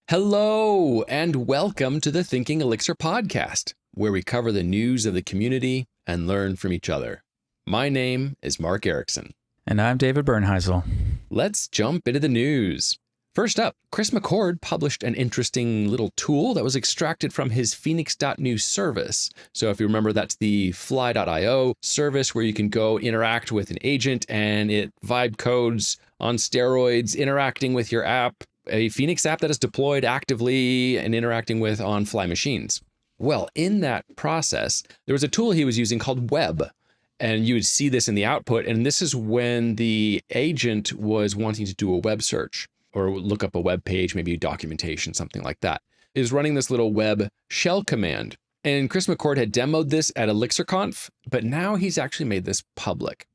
Hello, and welcome to the Thinking Elixir podcast, where we cover the news of the community and learn from each other. My name is Mark Erickson. And I'm David Bernheisel. Let's jump into the news. First up, Chris McCord published an interesting little tool that was extracted from his phoenix.new service. So if you remember, that's the fly.io service where you can go interact with an agent and it vibe codes on steroids, interacting with your app, a Phoenix app that is deployed actively and interacting with on-fly machines. Well, in that process, there was a tool he was using called Web. And you would see this in the output. And this is when the agent was wanting to do a web search or look up a web page, maybe documentation, something like that. It was running this little web shell command. And Chris McCord had demoed this at ElixirConf, but now he's actually made this public.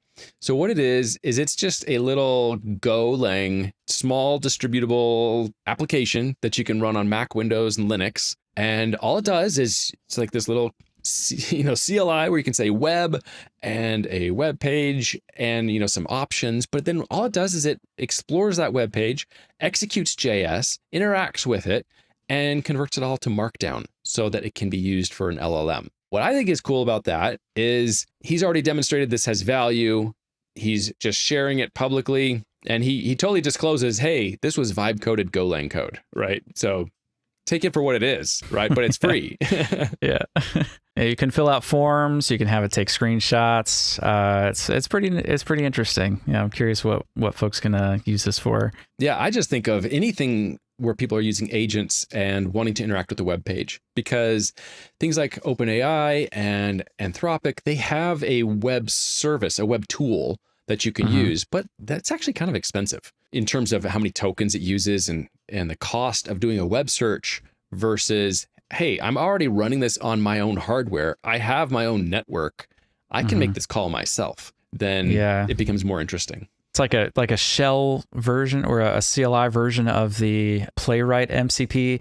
So what it is it's just a little Golang small distributable application that you can run on Mac, Windows, and Linux. And all it does is it's like this little CLI where you can say web and a web page and some options, but then all it does is it explores that web page, executes JS, interacts with it, and converts it all to Markdown so that it can be used for an LLM. What I think is cool about that is he's already demonstrated this has value. He's just sharing it publicly, and he totally discloses, hey, this was vibe coded Golang code, right? So take it for what it is, right? But it's free. Yeah. You can fill out forms. You can have it take screenshots. It's pretty interesting. I'm curious what folks can use this for. Yeah, I just think of anything where people are using agents and wanting to interact with the web page, because things like OpenAI and Anthropic, they have a web service, a web tool that you can use, but that's actually kind of expensive in terms of how many tokens it uses and the cost of doing a web search versus, hey, I'm already running this on my own hardware. I have my own network. I can make this call myself. Then it becomes more interesting. It's like a shell version or a CLI version of the Playwright MCP.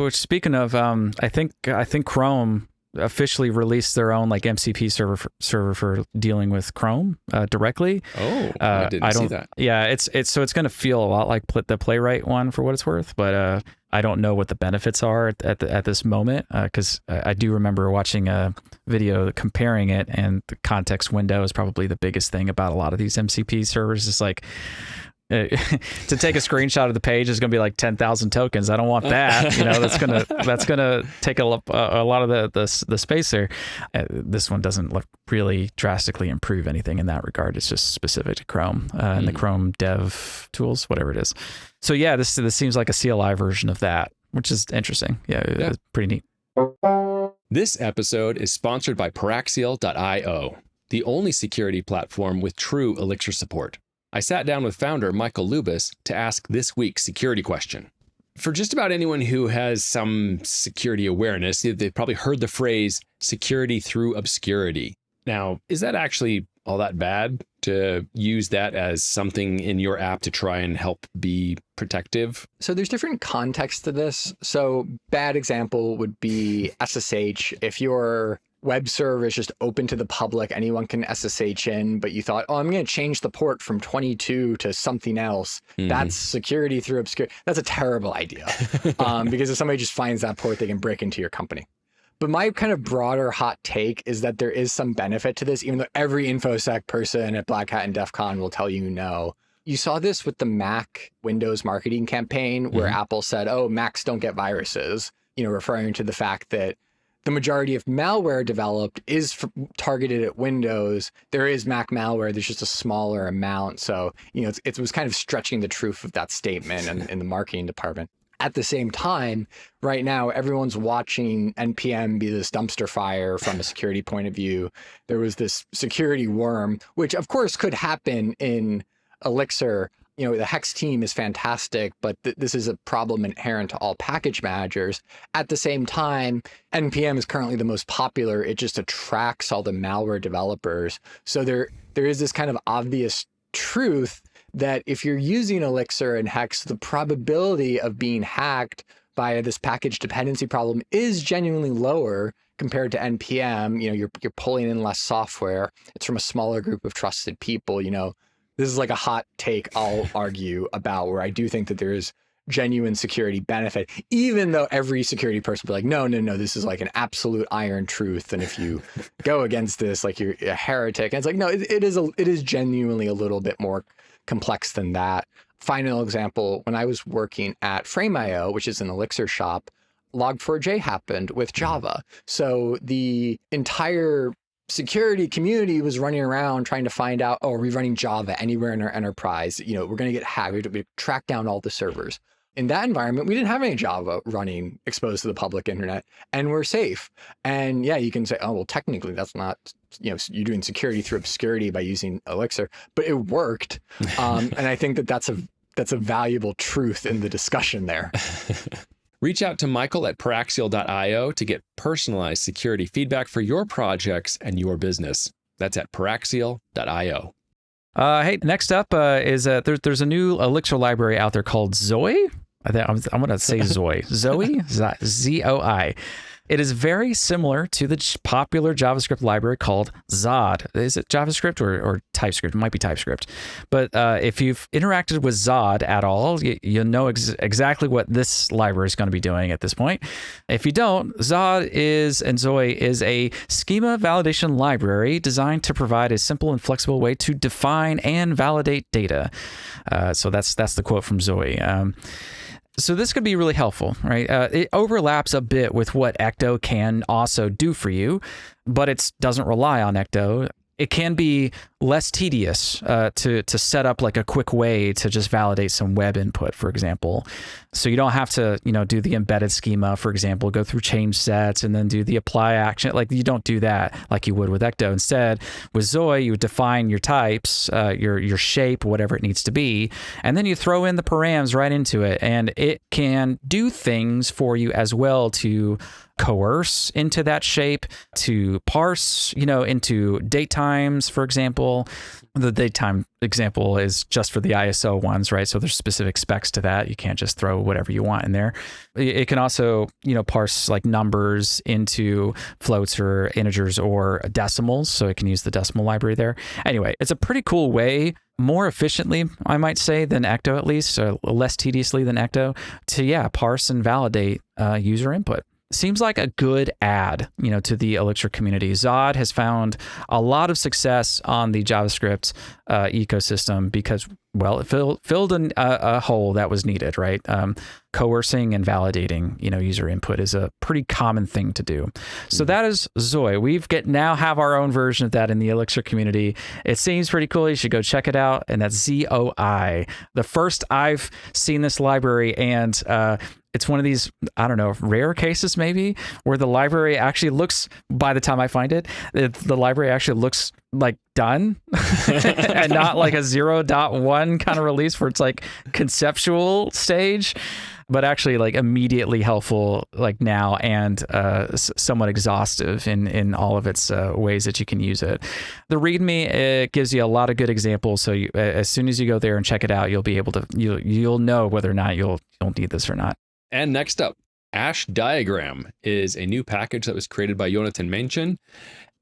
Which, speaking of, I think Chrome officially released their own like MCP server for dealing with Chrome directly. Oh, I didn't see that. Yeah, it's going to feel a lot like the Playwright one for what it's worth, but I don't know what the benefits are at this moment, because I do remember watching a video comparing it, and the context window is probably the biggest thing about a lot of these MCP servers. It's like to take a screenshot of the page is going to be like 10,000 tokens. I don't want that. That's gonna take a lot of the space there. This one doesn't really drastically improve anything in that regard. It's just specific to Chrome and the Chrome dev tools, whatever it is. So yeah, this seems like a CLI version of that, which is interesting. Yeah. It's pretty neat. This episode is sponsored by Paraxial.io, the only security platform with true Elixir support. I sat down with founder Michael Lubis to ask this week's security question. For just about anyone who has some security awareness, they've probably heard the phrase security through obscurity. Now, is that actually all that bad to use that as something in your app to try and help be protective? So there's different contexts to this. So bad example would be SSH. If your web server is just open to the public, anyone can SSH in, but you thought, I'm going to change the port from 22 to something else. That's security through obscurity. That's a terrible idea, because if somebody just finds that port, they can break into your company. But my kind of broader hot take is that there is some benefit to this, even though every InfoSec person at Black Hat and DEF CON will tell you no. You saw this with the Mac Windows marketing campaign where Apple said, Macs don't get viruses, referring to the fact that the majority of malware developed is targeted at Windows. There is Mac malware. There's just a smaller amount. So, it was kind of stretching the truth of that statement in the marketing department. At the same time, right now, everyone's watching NPM be this dumpster fire from a security point of view. There was this security worm, which of course could happen in Elixir. The Hex team is fantastic, but this is a problem inherent to all package managers. At the same time, NPM is currently the most popular. It just attracts all the malware developers. So there is this kind of obvious truth that if you're using Elixir and Hex, the probability of being hacked by this package dependency problem is genuinely lower compared to NPM. You're pulling in less software. It's from a smaller group of trusted people. This is like a hot take I'll argue about, where I do think that there is genuine security benefit, even though every security person will be like, no, this is like an absolute iron truth. And if you go against this, like you're a heretic. And it's like, no, it is genuinely a little bit more complex than that. Final example, when I was working at Frame.io, which is an Elixir shop, Log4j happened with Java. So the entire security community was running around trying to find out, oh, are we running Java anywhere in our enterprise? We're going to get hacked. We have to track down all the servers. In that environment, we didn't have any Java running exposed to the public internet, and we're safe. And yeah, you can say, oh, well, technically that's not, you're doing security through obscurity by using Elixir, but it worked. And I think that's a valuable truth in the discussion there. Reach out to Michael at paraxial.io to get personalized security feedback for your projects and your business. That's at paraxial.io. Hey, next up is there's a new Elixir library out there called Zoe. I'm going to say Zoe. Zoe? Z-O-I. It is very similar to the popular JavaScript library called Zod. Is it JavaScript or TypeScript? It might be TypeScript. But if you've interacted with Zod at all, you'll know exactly what this library is going to be doing at this point. If you don't, Zod and Zoe is a schema validation library designed to provide a simple and flexible way to define and validate data. So that's the quote from Zoe. So this could be really helpful, right? It overlaps a bit with what Ecto can also do for you, but it doesn't rely on Ecto. It can be less tedious to set up like a quick way to just validate some web input, for example. So you don't have to, do the embedded schema, for example, go through change sets and then do the apply action. Like you don't do that like you would with Ecto. Instead, with Zoe, you would define your types, your shape, whatever it needs to be, and then you throw in the params right into it, and it can do things for you as well to coerce into that shape, to parse, into date times, for example. The datetime example is just for the ISO ones, right? So there's specific specs to that. You can't just throw whatever you want in there. It can also, parse like numbers into floats or integers or decimals. So it can use the decimal library there. Anyway, it's a pretty cool way, more efficiently, I might say, than Ecto at least, so less tediously than Ecto, to, parse and validate user input. Seems like a good add, to the Elixir community. Zod has found a lot of success on the JavaScript ecosystem because, well, it filled a hole that was needed, right? Coercing and validating, user input is a pretty common thing to do. So that is Zoe. We now have our own version of that in the Elixir community. It seems pretty cool. You should go check it out. And that's ZOI. The first I've seen this library, and it's one of these, I don't know, rare cases maybe, where the library actually looks, by the time I find it, the library actually looks like done and not like a 0.1 kind of release where it's like conceptual stage, but actually like immediately helpful like now, and somewhat exhaustive in all of its ways that you can use it. The README, it gives you a lot of good examples. So as soon as you go there and check it out, you'll be able to, you'll know whether or not you'll need this or not. And next up, AshDiagram is a new package that was created by Jonathan Menchen.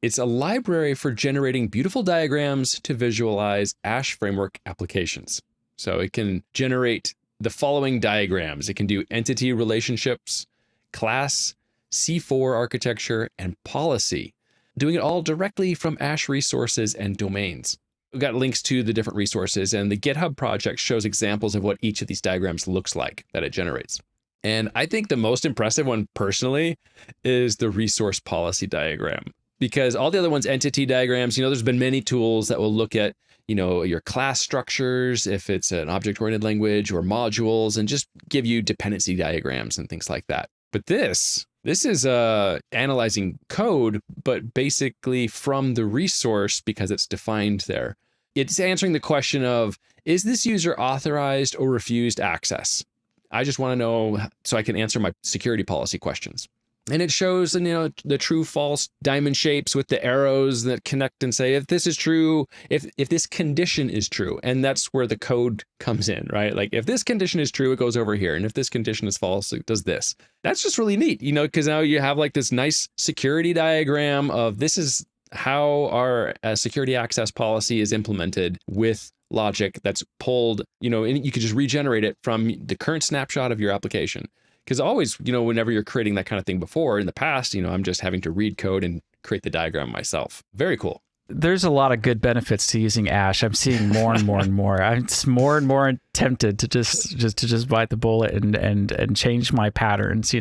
It's a library for generating beautiful diagrams to visualize AshFramework applications. So it can generate the following diagrams. It can do entity relationships, class, C4 architecture, and policy, doing it all directly from Ash resources and domains. We've got links to the different resources, and the GitHub project shows examples of what each of these diagrams looks like that it generates. And I think the most impressive one personally is the resource policy diagram, because all the other ones, entity diagrams, there's been many tools that will look at, your class structures, if it's an object-oriented language, or modules, and just give you dependency diagrams and things like that. But this is analyzing code, but basically from the resource because it's defined there. It's answering the question of, is this user authorized or refused access? I just want to know so I can answer my security policy questions. And it shows, the true false diamond shapes with the arrows that connect and say, if this is true, if this condition is true, and that's where the code comes in, right? Like if this condition is true, it goes over here. And if this condition is false, it does this. That's just really neat, because now you have like this nice security diagram of this is how our security access policy is implemented with logic that's pulled, and you could just regenerate it from the current snapshot of your application. Because always, whenever you're creating that kind of thing before in the past, I'm just having to read code and create the diagram myself. Very cool. There's a lot of good benefits to using Ash. I'm seeing more and more and more. I'm more and more tempted to just bite the bullet and change my patterns.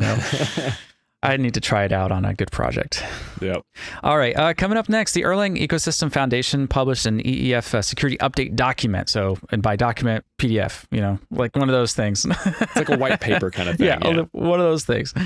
I need to try it out on a good project. Yep. All right. Coming up next, the Erlang Ecosystem Foundation published an EEF security update document. So, and by document, PDF, like one of those things. It's like a white paper kind of thing. Yeah, one of those things. We've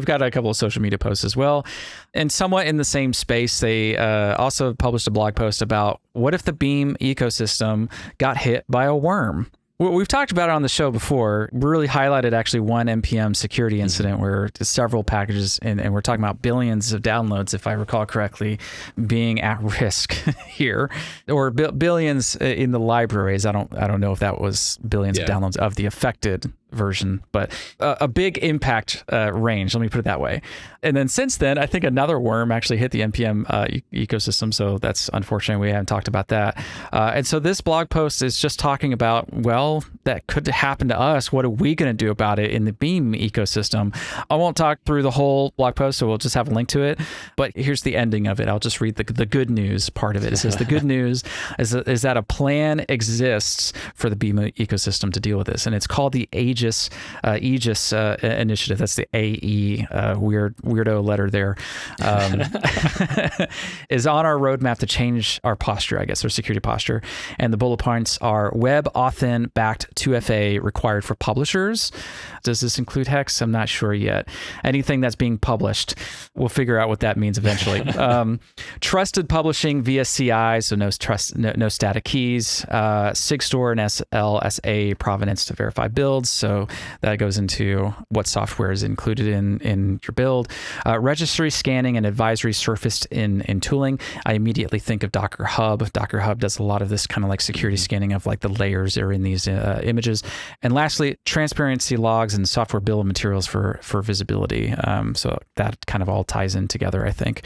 got a couple of social media posts as well. And somewhat in the same space, they also published a blog post about what if the Beam ecosystem got hit by a worm? We've talked about it on the show before. We really highlighted actually one NPM security incident where several packages, and we're talking about billions of downloads, if I recall correctly, being at risk here, or billions in the libraries. I don't know if that was billions of downloads of the affected version, but a big impact range. Let me put it that way. And then since then, I think another worm actually hit the NPM ecosystem. So that's unfortunate. We haven't talked about that. And so this blog post is just talking about, well, that could happen to us. What are we going to do about it in the Beam ecosystem? I won't talk through the whole blog post, so we'll just have a link to it. But here's the ending of it. I'll just read the good news part of it. It says the good news is that a plan exists for the Beam ecosystem to deal with this, and it's called the Ægis initiative. That's the AE weirdo letter there. Is on our roadmap to change our posture, I guess, our security posture. And the bullet points are web authn backed 2FA required for publishers. Does this include Hex? I'm not sure yet. Anything that's being published, we'll figure out what that means eventually. Trusted publishing via CI, so no static keys. SIGSTOR and SLSA provenance to verify builds. So that goes into what software is included in your build. Registry scanning and advisory surfaced in tooling. I immediately think of Docker Hub. Docker Hub does a lot of this kind of like security scanning of like the layers that are in these images. And lastly, transparency logs and software bill of materials for visibility. So that kind of all ties in together, I think.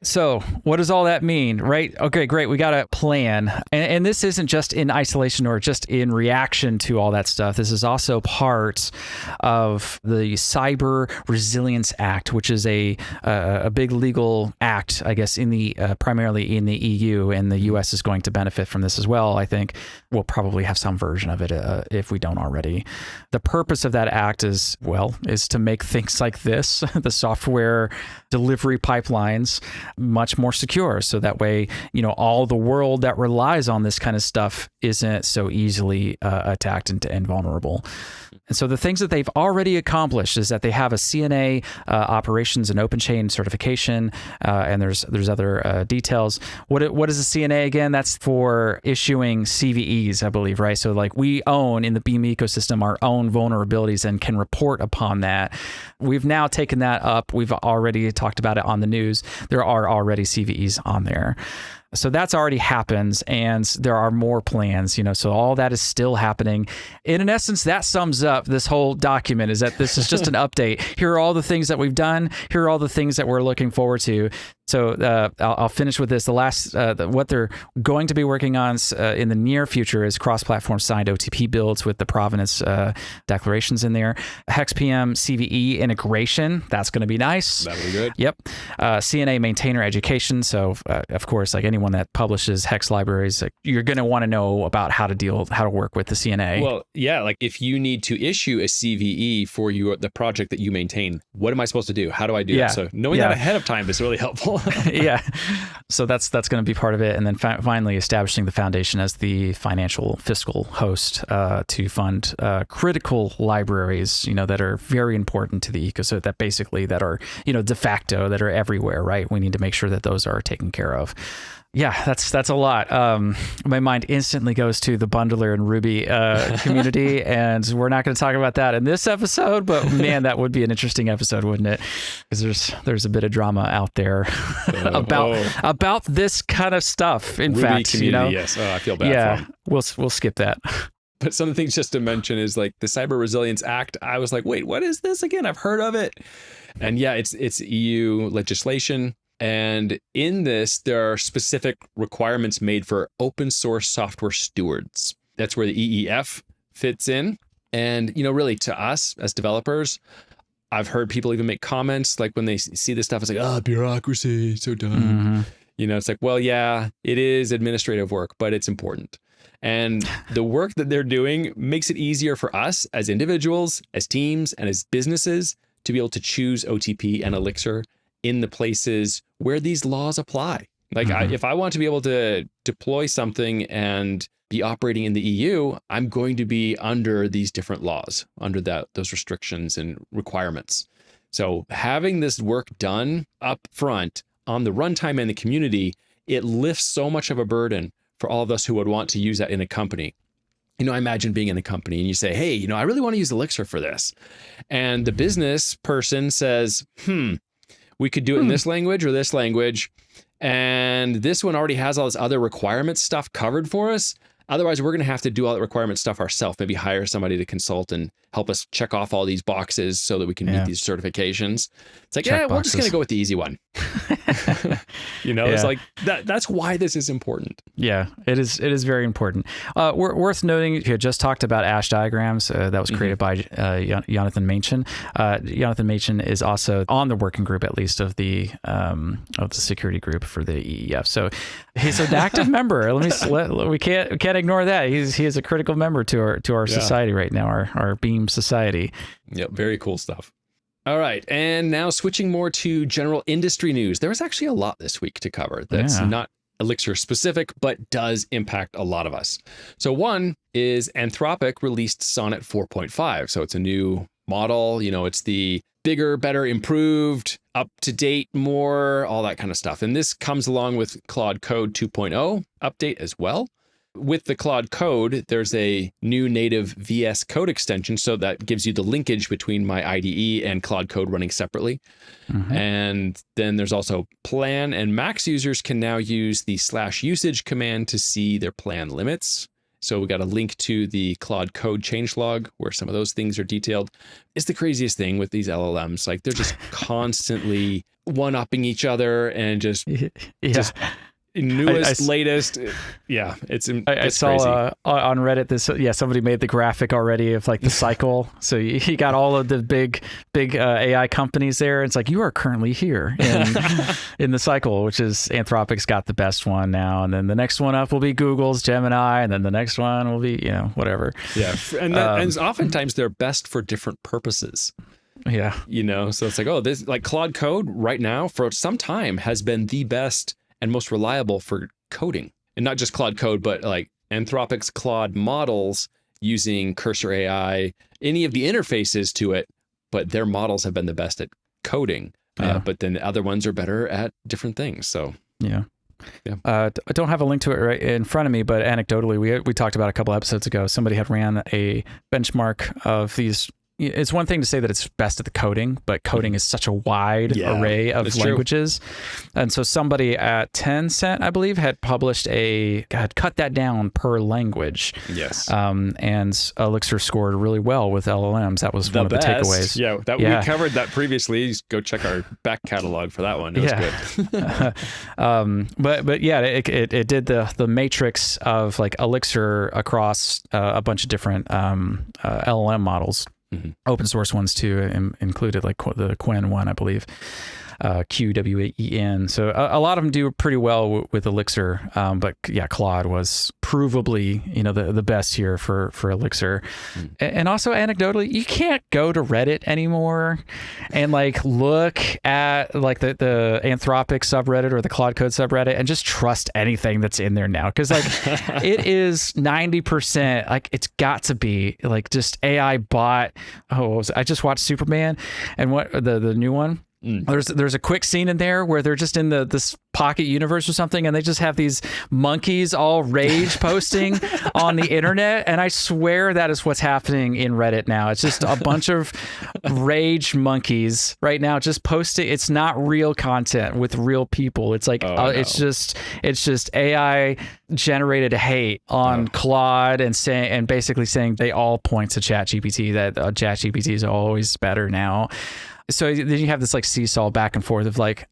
So what does all that mean, right? Okay, great. We got a plan. And this isn't just in isolation or just in reaction to all that stuff. This is also part of the Cyber Resilience Act, which is a big legal act, I guess, primarily in the EU, and the US is going to benefit from this as well. I think we'll probably have some version of it if we don't already. The purpose of that act is to make things like this, the software delivery pipelines, much more secure. So that way, all the world that relies on this kind of stuff isn't so easily attacked and vulnerable. And so the things that they've already accomplished is that they have a CNA operations and open chain certification, and there's other details. What is a CNA again? That's for issuing CVEs, I believe, right? So like we own in the Beam ecosystem our own vulnerabilities and can report upon that. We've now taken that up. We've already talked about it on the news. There are already CVEs on there. So that's already happened, and there are more plans, so all that is still happening. And in essence, that sums up this whole document, is that this is just an update. Here are all the things that we've done. Here are all the things that we're looking forward to. So I'll finish with this. The last, what they're going to be working on in the near future is cross-platform signed OTP builds with the provenance declarations in there. HexPM CVE integration, that's going to be nice. That'll be good. Yep. CNA maintainer education. So of course, like anyone that publishes Hex libraries, you're going to want to know about how to work with the CNA. Well, yeah, like if you need to issue a CVE for the project that you maintain, what am I supposed to do? How do I do that? So knowing that ahead of time is really helpful. Yeah. So that's going to be part of it. And then finally establishing the foundation as the financial fiscal host to fund critical libraries, that are very important to the ecosystem, that basically that are, de facto, that are everywhere, right? We need to make sure that those are taken care of. Yeah, that's a lot. My mind instantly goes to the bundler and Ruby community, and we're not going to talk about that in this episode, but man, that would be an interesting episode, wouldn't it? Because there's a bit of drama out there about this kind of stuff. In Ruby fact, community, yes. Oh, I feel bad. Yeah, for them. we'll skip that. But some of the things just to mention is like the Cyber Resilience Act. I was like, wait, what is this again? I've heard of it. And yeah, it's EU legislation. And in this, there are specific requirements made for open source software stewards. That's where the EEF fits in. And, really to us as developers, I've heard people even make comments like when they see this stuff, it's like, bureaucracy, so dumb. It's like, well, yeah, it is administrative work, but it's important. And the work that they're doing makes it easier for us as individuals, as teams, and as businesses to be able to choose OTP and Elixir in the places where these laws apply. Like if I want to be able to deploy something and be operating in the EU, I'm going to be under these different laws, under those restrictions and requirements. So having this work done up front on the runtime and the community, it lifts so much of a burden for all of us who would want to use that in a company. I imagine being in a company and you say, hey, I really want to use Elixir for this. And the business person says, we could do it in this language or this language. And this one already has all this other requirement stuff covered for us. Otherwise, we're going to have to do all that requirement stuff ourselves, maybe hire somebody to consult and help us check off all these boxes so that we can meet these certifications. It's like, we're just going to go with the easy one. It's like that's why this is important. Yeah, it is very important. Worth noting, you had just talked about AshDiagrams that was created by Jonathan Machen. Jonathan Machen is also on the working group, at least of the security group for the EEF. So he's an active member. We can't ignore that. He is a critical member to our society right now, our Beam society. Yep, very cool stuff. All right, and now switching more to general industry news. There was actually a lot this week to cover that's not Elixir specific, but does impact a lot of us. So one is Anthropic released Sonnet 4.5. So it's a new model. It's the bigger, better, improved, up to date, more, all that kind of stuff. And this comes along with Claude Code 2.0 update as well. With the Claude Code, there's a new native VS Code extension, so that gives you the linkage between my IDE and Claude Code running separately. And then there's also plan, and Max users can now use the /usage command to see their plan limits. So we got a link to the Claude Code changelog where some of those things are detailed. It's the craziest thing with these LLMs. Like they're just constantly one-upping each other and just newest, latest. I saw on Reddit this. Somebody made the graphic already of like the cycle. So you got all of the big AI companies there. It's like you are currently here in the cycle, which is Anthropic's got the best one now, and then the next one up will be Google's Gemini, and then the next one will be whatever. Yeah, and oftentimes they're best for different purposes. Yeah, so it's like this like Claude Code right now for some time has been the best and most reliable for coding. And not just Claude Code, but like Anthropic's Claude models using Cursor AI, any of the interfaces to it, but their models have been the best at coding. But then other ones are better at different things. So I don't have a link to it right in front of me, but anecdotally, we talked about a couple episodes ago, somebody had ran a benchmark of these. It's one thing to say that it's best at the coding, but coding is such a wide array of languages. True. And so somebody at Tencent, I believe, had published had cut that down per language. Yes. And Elixir scored really well with LLMs. That was one of the takeaways. Yeah, we covered that previously. Just go check our back catalog for that one. It was good. But it did the matrix of like Elixir across a bunch of different LLM models. Open source ones too, included like the Qwen one, I believe, QWEN. So a lot of them do pretty well with Elixir, but Claude was provably the best here for Elixir. And also anecdotally, you can't go to Reddit anymore and like look at like the Anthropic subreddit or the Claude Code subreddit and just trust anything that's in there now, because like it is 90% like it's got to be like just AI bot. I just watched Superman, and what the new one. There's a quick scene in there where they're just in this pocket universe or something, and they just have these monkeys all rage posting on the internet, and I swear that is what's happening in Reddit now. It's just a bunch of rage monkeys right now just posting. It's not real content with real people. It's like it's just AI generated hate on Claude and basically saying they all point to ChatGPT, that ChatGPT is always better now. So then you have this like seesaw back and forth of like,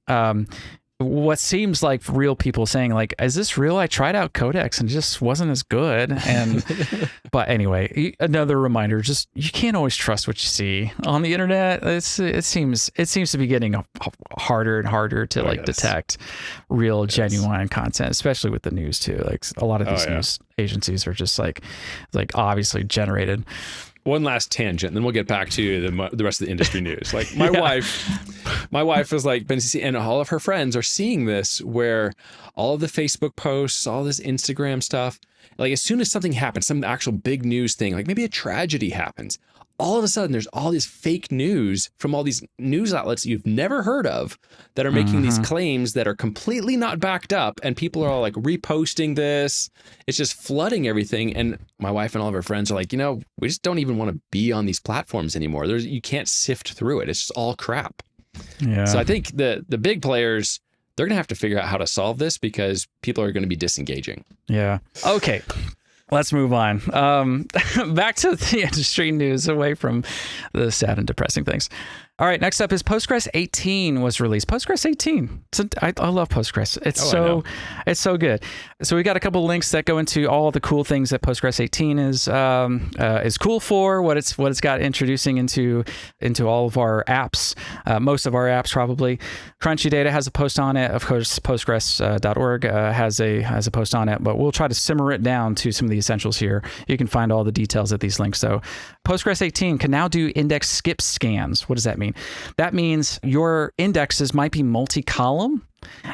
what seems like real people saying like, is this real? I tried out Codex and it just wasn't as good. And but anyway, another reminder, just you can't always trust what you see on the internet. It seems to be getting harder and harder to detect real genuine content, especially with the news too. Like a lot of these news agencies are just like obviously generated. One last tangent, and then we'll get back to the rest of the industry news. Like my wife was like, and all of her friends are seeing this, where all of the Facebook posts, all this Instagram stuff, like as soon as something happens, some actual big news thing, like maybe a tragedy happens, all of a sudden there's all this fake news from all these news outlets you've never heard of that are making these claims that are completely not backed up, and people are all like reposting this. It's just flooding everything. And my wife and all of her friends are like, we just don't even want to be on these platforms anymore. You can't sift through it. It's just all crap. Yeah. So I think the big players, they're going to have to figure out how to solve this, because people are going to be disengaging. Yeah. Okay. Let's move on. Back to the industry news, away from the sad and depressing things. All right, next up is Postgres 18 was released. Postgres 18. I love Postgres. It's so good. So we got a couple of links that go into all the cool things that Postgres 18 is cool for, what it's got introducing into all of our apps, most of our apps probably. Crunchy Data has a post on it. Of course, Postgres.org has a post on it, but we'll try to simmer it down to some of the essentials here. You can find all the details at these links. So Postgres 18 can now do index skip scans. What does that mean? That means your indexes might be multi-column,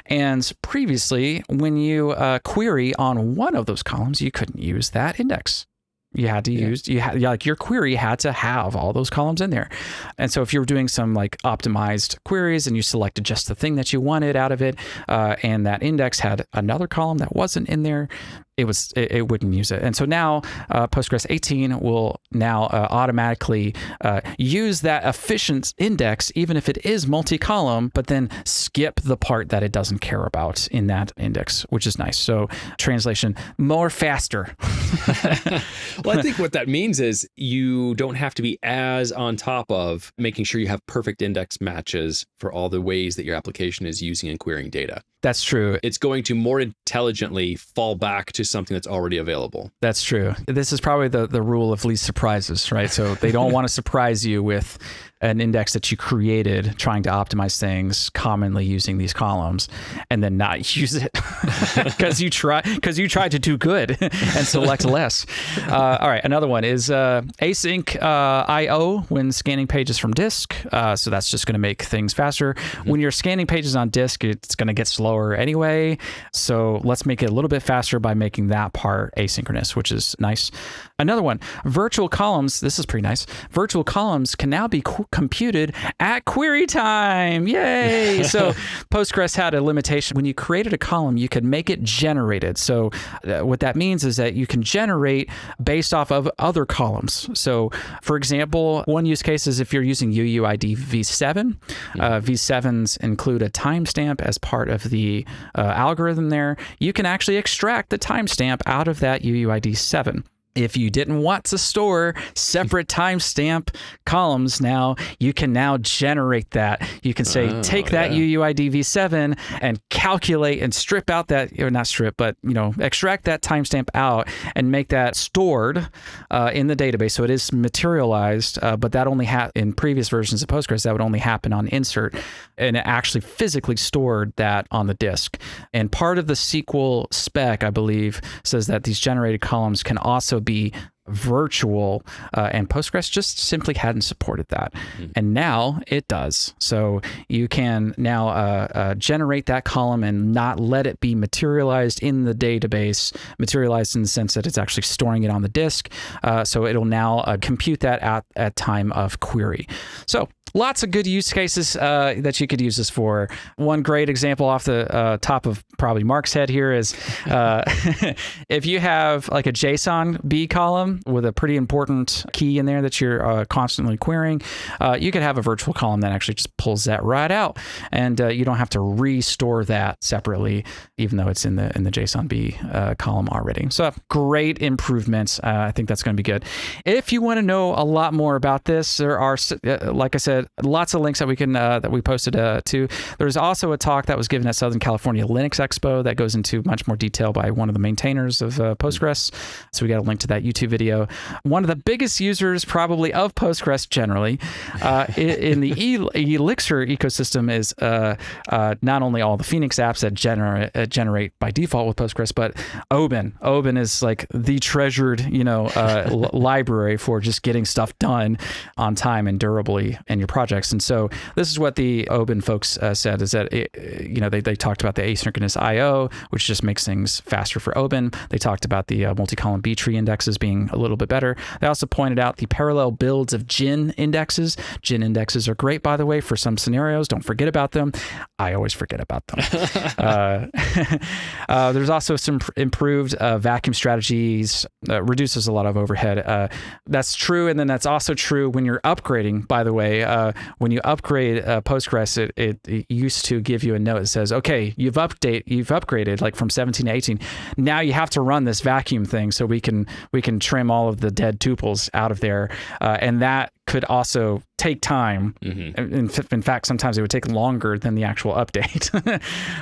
and previously when you query on one of those columns, you couldn't use that index. You had to use, your query had to have all those columns in there. And so if you were doing some like optimized queries and you selected just the thing that you wanted out of it, and that index had another column that wasn't in there, it wouldn't use it. And so now Postgres 18 will now automatically use that efficient index, even if it is multi-column, but then skip the part that it doesn't care about in that index, which is nice. So translation, more faster. Well, I think what that means is you don't have to be as on top of making sure you have perfect index matches for all the ways that your application is using and querying data. That's true. It's going to more intelligently fall back to something that's already available. That's true. This is probably the rule of least surprises, right? So they don't want to surprise you with an index that you created trying to optimize things commonly using these columns and then not use it because you tried to do good and select less. All right. Another one is async IO when scanning pages from disk. So that's just going to make things faster. When you're scanning pages on disk, it's going to get slower anyway. So let's make it a little bit faster by making that part asynchronous, which is nice. Another one, virtual columns. This is pretty nice. Virtual columns can now be computed at query time. Yay! So Postgres had a limitation. When you created a column, you could make it generated. So what that means is that you can generate based off of other columns. So for example, one use case is if you're using UUID v7. V7s include a timestamp as part of the algorithm there. You can actually extract the timestamp out of that UUID 7. If you didn't want to store separate timestamp columns, now you can now generate that. You can say, take that UUID v7 and calculate and strip out that, or not strip, but extract that timestamp out and make that stored in the database. So it is materialized, but that only in previous versions of Postgres, that would only happen on insert, and it actually physically stored that on the disk. And part of the SQL spec, I believe, says that these generated columns can also be virtual, and Postgres just simply hadn't supported that. And now it does. So you can now generate that column and not let it be materialized in the database, materialized in the sense that it's actually storing it on the disk. So it'll now compute that at time of query. So lots of good use cases that you could use this for. One great example off the top of probably Mark's head here is if you have like a JSON B column with a pretty important key in there that you're constantly querying, you could have a virtual column that actually just pulls that right out, and you don't have to restore that separately, even though it's in the JSON B column already. So great improvements. I think that's going to be good. If you want to know a lot more about this, there are, like I said, lots of links that we can that we posted to. There's also a talk that was given at Southern California Linux Expo that goes into much more detail by one of the maintainers of Postgres. So we got a link to that YouTube video. One of the biggest users probably of Postgres generally in the Elixir ecosystem is not only all the Phoenix apps that generate by default with Postgres, but Oben. Oben is like the treasured, library for just getting stuff done on time and durably in your projects. And so this is what the Oben folks said, is that they talked about the asynchronous I/O, which just makes things faster for Oben. They talked about the multi-column B-tree indexes being a little bit better. They also pointed out the parallel builds of GIN indexes. GIN indexes are great, by the way, for some scenarios. Don't forget about them. I always forget about them. There's also some improved vacuum strategies, reduces a lot of overhead. That's true. And then that's also true when you're upgrading, by the way. When you upgrade Postgres, it used to give you a note that says, okay, you've upgraded like from 17 to 18. Now you have to run this vacuum thing so we can trim all of the dead tuples out of there. And that could also take time. Mm-hmm. In fact, sometimes it would take longer than the actual update.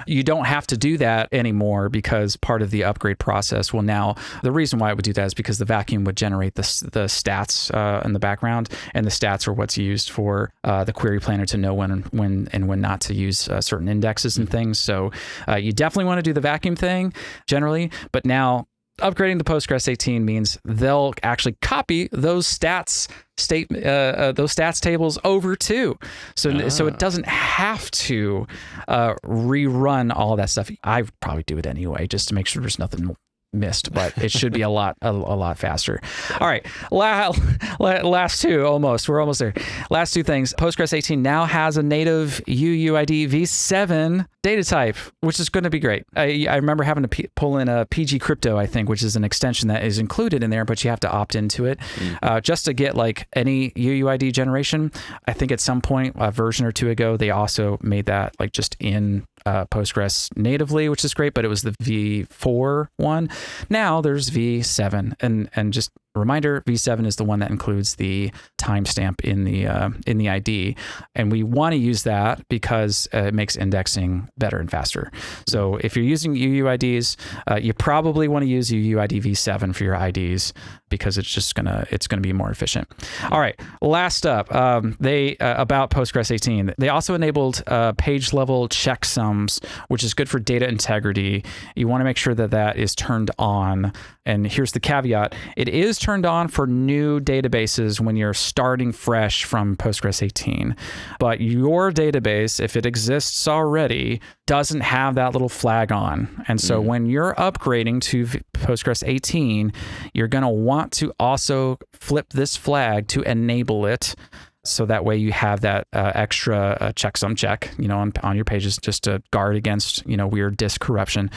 You don't have to do that anymore because part of the upgrade process will now, the reason why it would do that is because the vacuum would generate the stats in the background, and the stats are what's used for the query planner to know when not to use certain indexes and things. So you definitely want to do the vacuum thing generally, but now upgrading to Postgres 18 means they'll actually copy those stats tables over too. So it doesn't have to rerun all that stuff. I would probably do it anyway, just to make sure there's nothing missed, but it should be a lot faster. All right, last two, we're almost there. Last two things. Postgres 18 now has a native UUID v7 data type, which is going to be great. I remember having to pull in a PG crypto, I think, which is an extension that is included in there, but you have to opt into it just to get like any UUID generation. I think at some point, a version or two ago, they also made that like just in Postgres natively, which is great, but it was the V4 one. Now there's V7, and just a reminder, V7 is the one that includes the timestamp in the ID, and we want to use that because it makes indexing better and faster. So if you're using UUIDs, you probably want to use UUID V7 for your IDs because it's gonna be more efficient. All right, last up, about Postgres 18, they also enabled page level checksums, which is good for data integrity. You want to make sure that is turned on. And here's the caveat: it is turned on for new databases when you're starting fresh from Postgres 18. But your database, if it exists already, doesn't have that little flag on. And so when you're upgrading to Postgres 18, you're going to want to also flip this flag to enable it. So that way you have that extra checksum check, on your pages, just to guard against, weird disk corruption.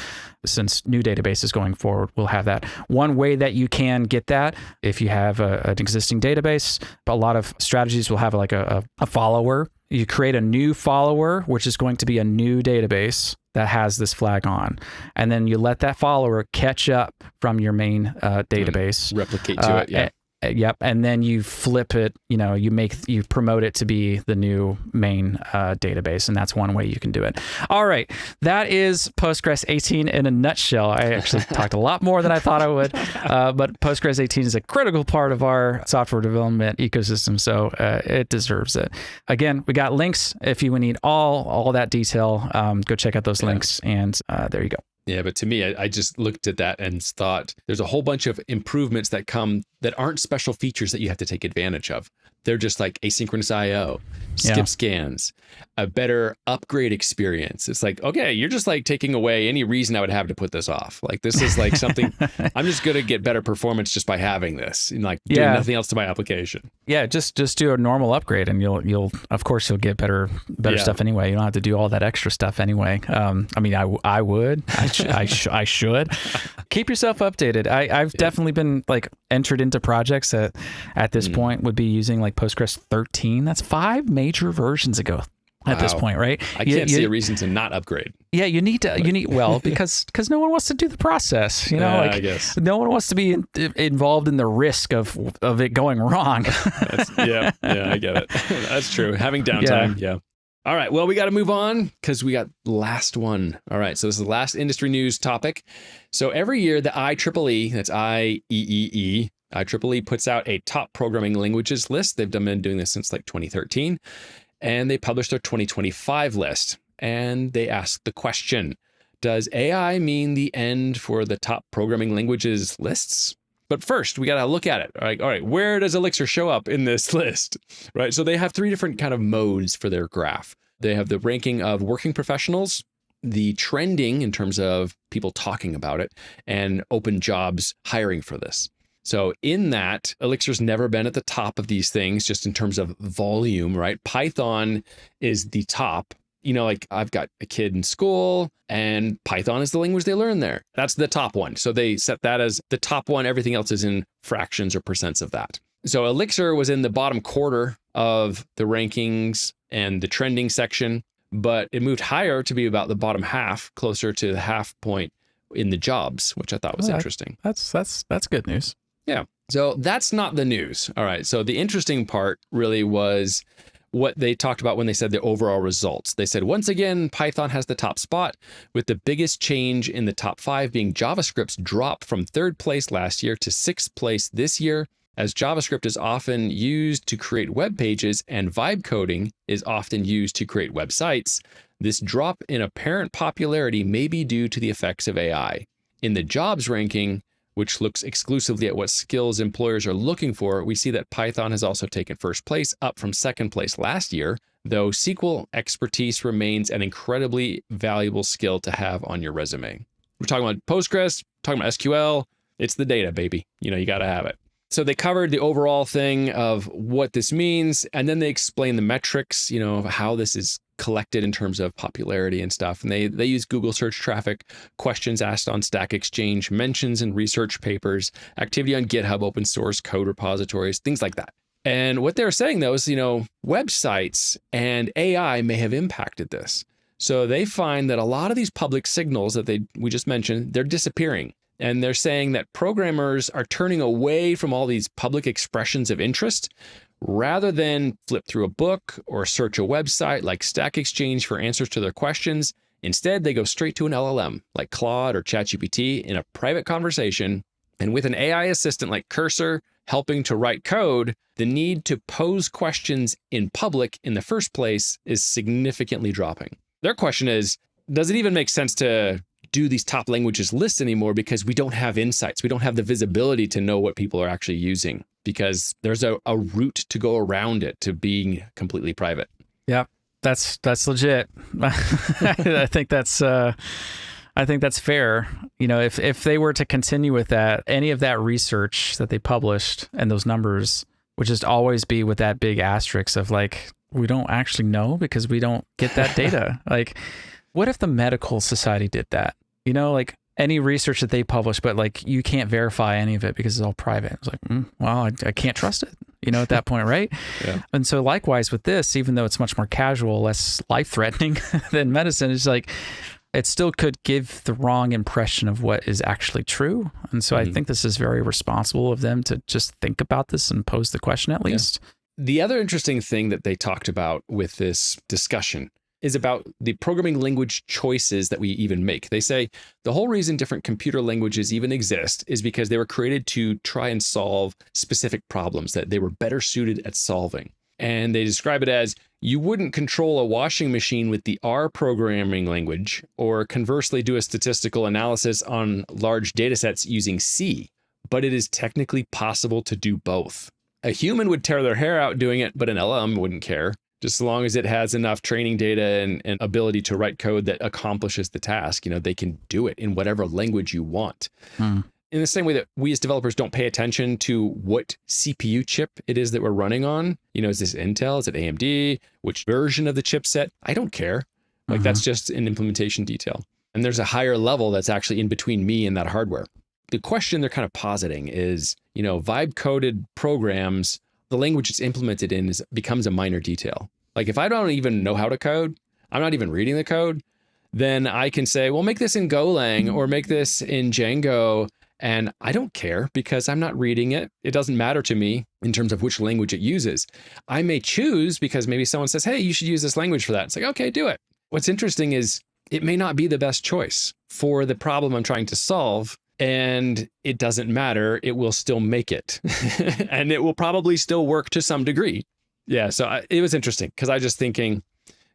Since new databases going forward will have that. One way that you can get that, if you have an existing database, a lot of strategies will have like a follower. You create a new follower, which is going to be a new database that has this flag on. And then you let that follower catch up from your main database. Replicate to it, yeah. Yep. And then you flip it, you promote it to be the new main database. And that's one way you can do it. All right. That is Postgres 18 in a nutshell. I actually talked a lot more than I thought I would. But Postgres 18 is a critical part of our software development ecosystem. So it deserves it. Again, we got links. If you need all that detail, go check out those links. And there you go. Yeah, but to me, I just looked at that and thought there's a whole bunch of improvements that come that aren't special features that you have to take advantage of. They're just like asynchronous I/O, skip scans, a better upgrade experience. It's like, okay, you're just like taking away any reason I would have to put this off. Like this is like something I'm just going to get better performance just by having this and like doing nothing else to my application. Yeah, just do a normal upgrade and you'll of course you'll get better stuff anyway. You don't have to do all that extra stuff anyway. I mean, I would. I should. Keep yourself updated. I've definitely been like entered into projects that at this point would be using like Postgres 13. That's 5 major versions ago. at this point, right? I can't see a reason to not upgrade. Yeah, you need because no one wants to do the process, I guess. No one wants to be involved in the risk of it going wrong. Yeah, I get it. That's true. Having downtime, yeah. All right, well, we got to move on because we got the last one. All right, so this is the last industry news topic. So every year, the IEEE, that's IEEE, IEEE puts out a top programming languages list. They've been doing this since like 2013. And they published their 2025 list. And they asked the question, does AI mean the end for the top programming languages lists? But first, we got to look at it. All right, where does Elixir show up in this list? Right, so they have 3 different kind of modes for their graph. They have the ranking of working professionals, the trending in terms of people talking about it, and open jobs hiring for this. So in that, Elixir's never been at the top of these things, just in terms of volume, right? Python is the top. Like I've got a kid in school and Python is the language they learn there. That's the top one. So they set that as the top one. Everything else is in fractions or percents of that. So Elixir was in the bottom quarter of the rankings and the trending section, but it moved higher to be about the bottom half, closer to the half point in the jobs, which I thought was interesting. That's good news. Yeah. So that's not the news. All right. So the interesting part really was what they talked about when they said the overall results. They said, once again, Python has the top spot, with the biggest change in the top 5 being JavaScript's drop from 3rd place last year to 6th place this year. As JavaScript is often used to create web pages and vibe coding is often used to create websites, this drop in apparent popularity may be due to the effects of AI. In the jobs ranking, which looks exclusively at what skills employers are looking for, we see that Python has also taken 1st place, up from 2nd place last year, though SQL expertise remains an incredibly valuable skill to have on your resume. We're talking about Postgres, talking about SQL. It's the data, baby. You got to have it. So they covered the overall thing of what this means, and then they explain the metrics, of how this is collected in terms of popularity and stuff. And they use Google search traffic, questions asked on Stack Exchange, mentions in research papers, activity on GitHub, open source code repositories, things like that. And what they're saying, though, is, websites and AI may have impacted this. So they find that a lot of these public signals that we just mentioned, they're disappearing. And they're saying that programmers are turning away from all these public expressions of interest rather than flip through a book or search a website like Stack Exchange for answers to their questions. Instead, they go straight to an LLM like Claude or ChatGPT in a private conversation. And with an AI assistant like Cursor helping to write code, the need to pose questions in public in the first place is significantly dropping. Their question is, does it even make sense to do these top languages lists anymore because we don't have insights. We don't have the visibility to know what people are actually using because there's a route to go around it to being completely private. Yeah, that's legit. I think that's fair. If they were to continue with that, any of that research that they published and those numbers would just always be with that big asterisk of like, we don't actually know because we don't get that data. Like, what if the medical society did that? Like any research that they publish, but like you can't verify any of it because it's all private. It's like, well, I can't trust it, at that point, right? Yeah. And so likewise with this, even though it's much more casual, less life-threatening than medicine, it's like, it still could give the wrong impression of what is actually true. And so I think this is very responsible of them to just think about this and pose the question at least. Yeah. The other interesting thing that they talked about with this discussion is about the programming language choices that we even make. They say the whole reason different computer languages even exist is because they were created to try and solve specific problems that they were better suited at solving. And they describe it as, you wouldn't control a washing machine with the R programming language, or conversely do a statistical analysis on large data sets using C, but it is technically possible to do both. A human would tear their hair out doing it, but an LLM wouldn't care. Just as long as it has enough training data and ability to write code that accomplishes the task, they can do it in whatever language you want. In the same way that we as developers don't pay attention to what CPU chip it is that we're running on. Is this Intel? Is it AMD? Which version of the chipset? I don't care. Like that's just an implementation detail. And there's a higher level that's actually in between me and that hardware. The question they're kind of positing is, vibe coded programs, the language it's implemented in becomes a minor detail. Like if I don't even know how to code, I'm not even reading the code, then I can say, well, make this in Golang or make this in Django. And I don't care because I'm not reading it. It doesn't matter to me in terms of which language it uses. I may choose because maybe someone says, hey, you should use this language for that. It's like, okay, do it. What's interesting is it may not be the best choice for the problem I'm trying to solve. And it doesn't matter. It will still make it. And it will probably still work to some degree. Yeah, so it was interesting because I was just thinking,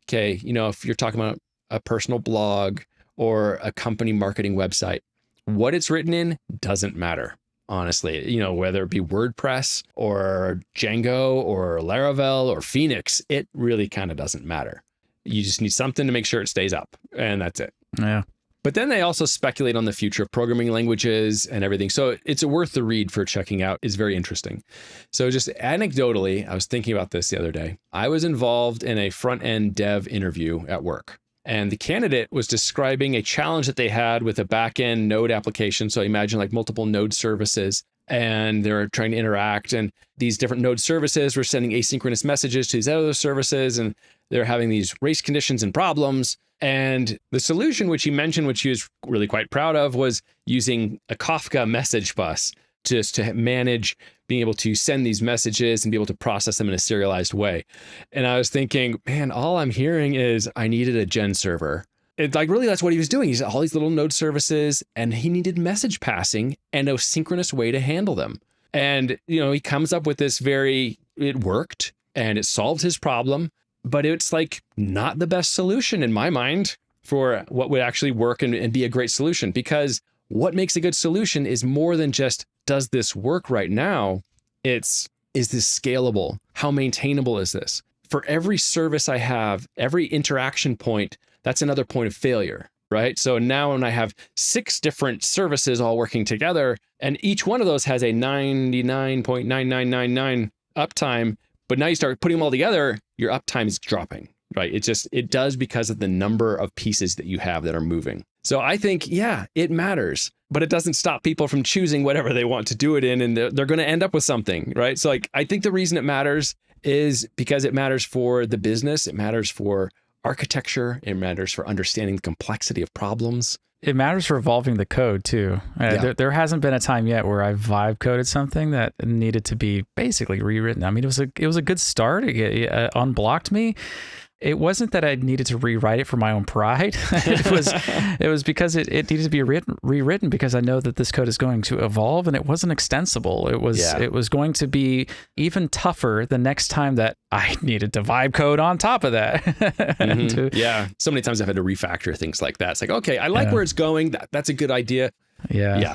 okay, if you're talking about a personal blog or a company marketing website, what it's written in doesn't matter, honestly. Whether it be WordPress or Django or Laravel or Phoenix, it really kind of doesn't matter. You just need something to make sure it stays up, and that's it. Yeah. But then they also speculate on the future of programming languages and everything. So it's worth the read for checking out. It's very interesting. So just anecdotally, I was thinking about this the other day. I was involved in a front-end dev interview at work. And the candidate was describing a challenge that they had with a back-end node application. So imagine like multiple node services, and they're trying to interact. And these different node services were sending asynchronous messages to these other services, and they're having these race conditions and problems. And the solution, which he mentioned, which he was really quite proud of, was using a Kafka message bus just to manage being able to send these messages and be able to process them in a serialized way. And I was thinking, man, all I'm hearing is I needed a gen server. It's like, really, that's what he was doing. He's all these little node services, and he needed message passing and a synchronous way to handle them. And, he comes up with this it worked and it solved his problem, but it's like not the best solution in my mind for what would actually work and be a great solution. Because what makes a good solution is more than just, does this work right now? Is this scalable? How maintainable is this? For every service I have, every interaction point, that's another point of failure, right? So now when I have 6 different services all working together, and each one of those has a 99.9999 uptime, but now you start putting them all together, your uptime is dropping, right? It does because of the number of pieces that you have that are moving. So I think, yeah, it matters, but it doesn't stop people from choosing whatever they want to do it in, and they're going to end up with something, right? So I think the reason it matters is because it matters for the business, it matters for architecture, it matters for understanding the complexity of problems. It matters for evolving the code too. There hasn't been a time yet where I vibe coded something that needed to be basically rewritten. I mean, it was a good start. It unblocked me. It wasn't that I needed to rewrite it for my own pride. It was because it needed to be rewritten because I know that this code is going to evolve, and it wasn't extensible. It was going to be even tougher the next time that I needed to vibe code on top of that. Yeah. So many times I've had to refactor things like that. It's like, okay, I like where it's going. That's a good idea. Yeah.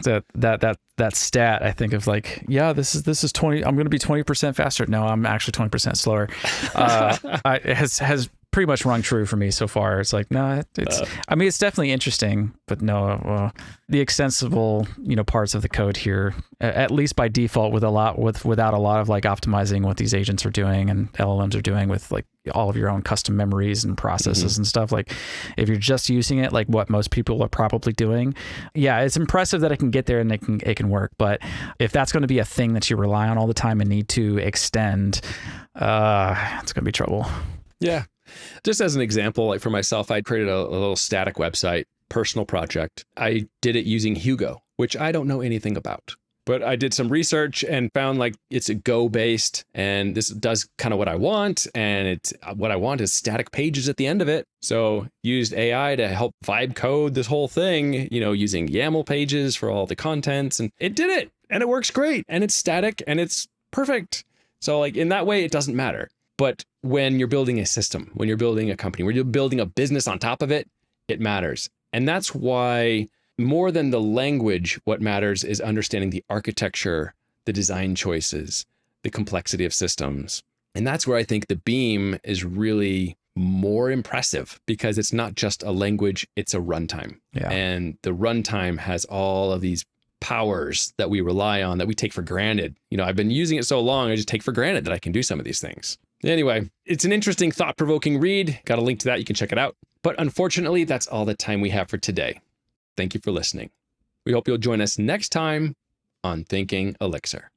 That stat, I think of like, this is 20, I'm going to be 20% faster. No, I'm actually 20% slower. It has pretty much rung true for me so far. It's like, no, it's definitely interesting, but no, the extensible, parts of the code here, at least by default without a lot of like optimizing what these agents are doing and LLMs are doing with like all of your own custom memories and processes and stuff. Like if you're just using it, like what most people are probably doing, it's impressive that it can get there and it can work. But if that's going to be a thing that you rely on all the time and need to extend, it's going to be trouble. Yeah. Just as an example, like for myself, I created a little static website, personal project. I did it using Hugo, which I don't know anything about. But I did some research and found like it's a Go based, and this does kind of what I want. And what I want is static pages at the end of it. So used AI to help vibe code this whole thing, using YAML pages for all the contents, and it did it, and it works great, and it's static and it's perfect. So like in that way, it doesn't matter. But when you're building a system, when you're building a company, when you're building a business on top of it, it matters. And that's why more than the language, what matters is understanding the architecture, the design choices, the complexity of systems. And that's where I think the Beam is really more impressive, because it's not just a language, it's a runtime. Yeah. And the runtime has all of these powers that we rely on that we take for granted. I've been using it so long, I just take for granted that I can do some of these things. Anyway, it's an interesting, thought-provoking read. Got a link to that. You can check it out. But unfortunately, that's all the time we have for today. Thank you for listening. We hope you'll join us next time on Thinking Elixir.